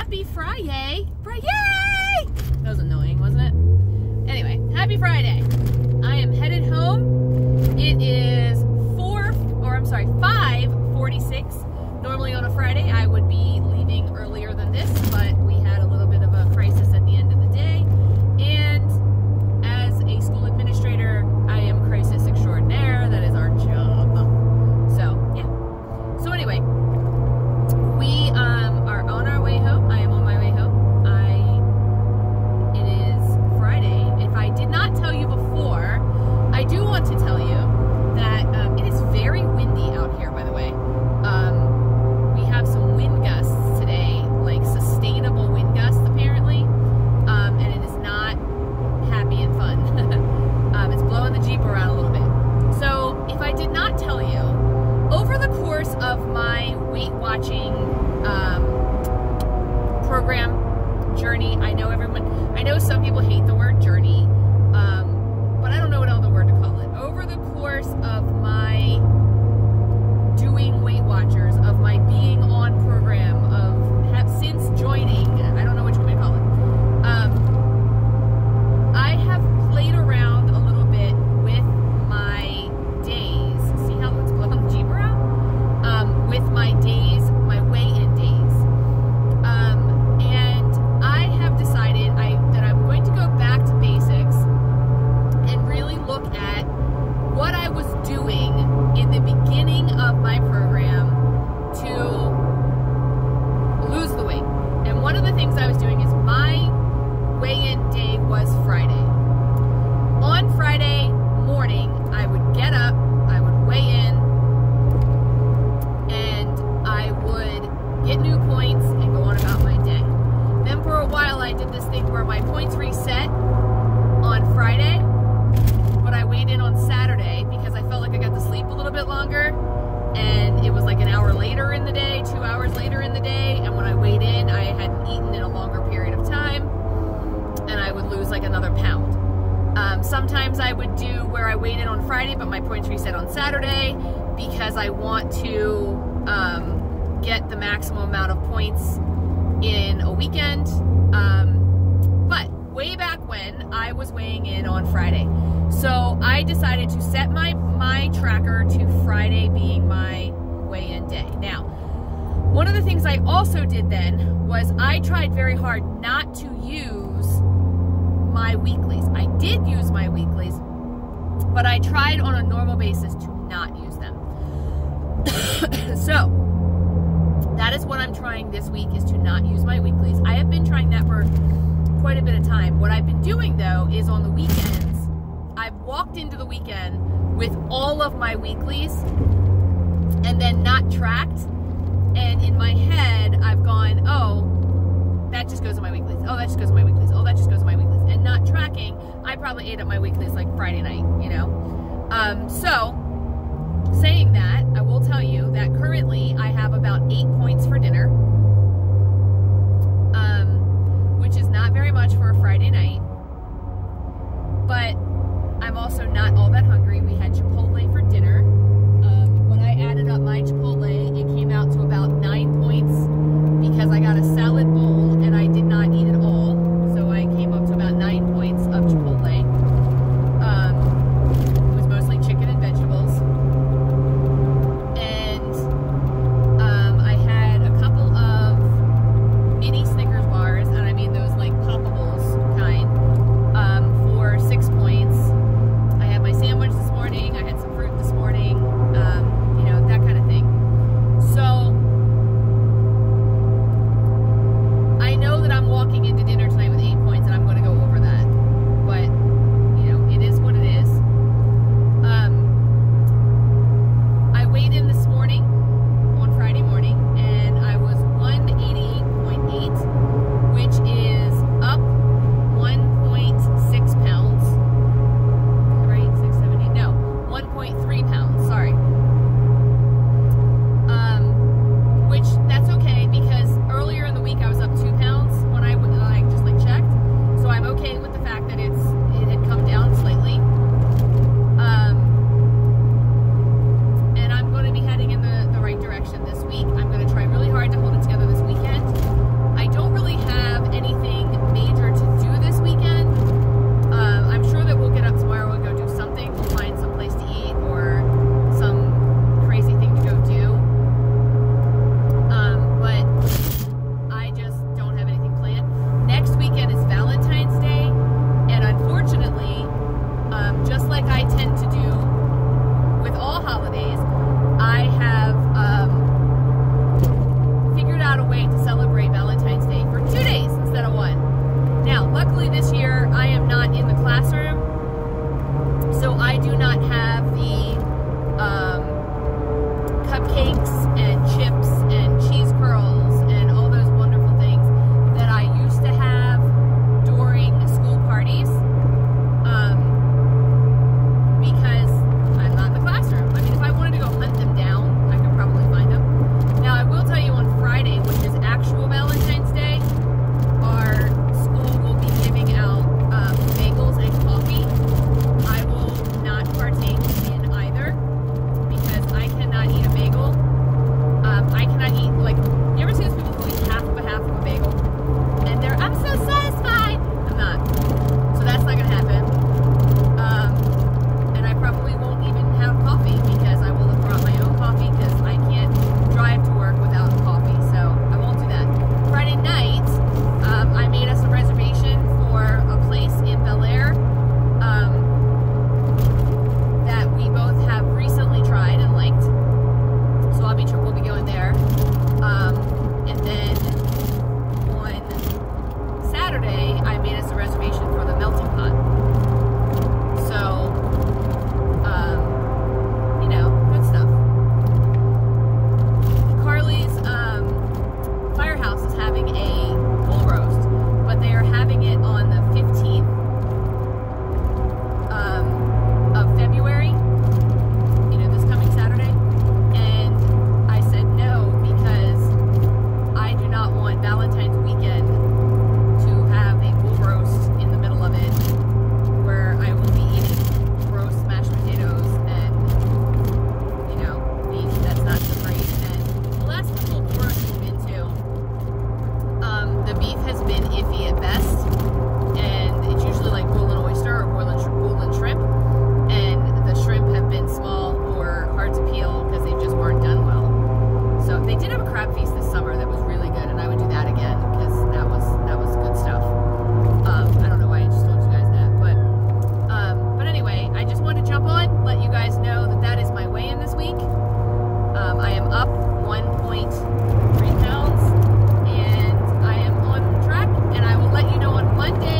Happy Friday! Yay! That was annoying, wasn't it? Anyway, happy Friday. I am headed home. It is 5:46. Normally on a Friday I would be leaving earlier than this, but we had a little bit of a crisis at the end of the day. And as a school administrator, I am crisis extraordinaire. That is our job. So, yeah. So anyway, we are on our way home. I am on my way home. It is Friday. If I did not tell you before, I do want to tell you that it is very windy out here, by the way. We have some wind gusts today, like sustainable wind gusts apparently, and it is not happy and fun. It's blowing the Jeep around a little bit. So if I did not tell you, over the course of my weight watching program journey, I know some people hate the word journey, but I don't know what other word to call it. Over the course of my doing Weight Watchers, of my being on program, since joining, I don't know which way to call it, I have played around a little bit with my days. See how it's blowing the Jeep around? With my days, my weigh-in days. And I have decided that I'm going to go back to basics and really look at what I was doing in the beginning of my program to lose the weight. And one of the things I was doing is my weigh-in day was Friday. On Friday morning, I would get up, I would weigh in, and I would get new points and go on about my day. Then for a while I did this thing where my points reset on Friday, but I weighed in on Saturday because I felt like I got to sleep a little bit longer, and it was like an hour later in the day, 2 hours later in the day, and when I weighed in, I hadn't eaten in a longer period of time, and I would lose like another pound. Sometimes I would do where I weighed in on Friday, but my points reset on Saturday because I want to get the maximum amount of points in a weekend. But way back when, I was weighing in on Friday. So I decided to set my tracker to Friday being my weigh-in day. Now, one of the things I also did then was I tried very hard not to use my weeklies. I did use my weeklies, but I tried on a normal basis to not use them. So that is what I'm trying this week, is to not use my weeklies. I have been trying that for quite a bit of time. What I've been doing though is on the weekends, I've walked into the weekend with all of my weeklies and then not tracked, and in my head I've gone, oh, that just goes to my weeklies, oh, that just goes to my weeklies, oh, that just goes to my weeklies, and not tracking. I probably ate up my weeklies like Friday night, you know. So saying that, I will tell you that currently I have about 8 points for dinner, which is not very much for a Friday night, but I'm also not all that hungry. We had Chipotle for dinner. When I added up my Chipotle, it came out to about 9 points because I got a salad bowl and I did not eat it all. So I came up to about 9 points of Chipotle. It was mostly chicken and vegetables. And I had a couple of mini Snickers bars, and I mean those like poppables kind, for 6 points. I had my sandwich this morning. I had some fruit this morning. cupcakes and chips and cheese curls and all those wonderful things that I used to have during school parties, because I'm not in the classroom. I mean, if I wanted to go hunt them down, I could probably find them. Now, I will tell you on Friday, which is actual Valentine's Day, our school will be giving out bagels and coffee. I will not partake in either because I cannot eat a bagel. I cannot eat, like, you ever see those people who eat half of a bagel? And they're, I'm so satisfied. I'm not. So that's not going to happen. And I probably won't even have coffee because I will have brought my own coffee because I can't drive to work without coffee. So I won't do that. Friday night, I made us a reservation for a place in Bel Air that we both have recently tried and liked. So we'll be going there. And then on Saturday, I made us a reservation for the Melting Pot. So, you know, good stuff. Carly's Firehouse is having a bull roast, but they are having it on the 15th of February, you know, this coming Saturday. And I said no because I do not want Valentine's weekend to have a bull roast in the middle of it where I will be eating gross mashed potatoes and, you know, beef that's not so great. And the last couple of bull roasts we've been to, the beef has been iffy at best, and it's usually like boiling oyster or boiling shrimp, and the shrimp have been small or hard to peel because they just weren't done well. So they did have a crab feast this summer that was really good, and I would do that again because that was good stuff. I don't know why I just told you guys that, but anyway, I just wanted to jump on, let you guys know that is my weigh-in this week. I am up 1.3 pounds, and I am on track, and I will let you know on Monday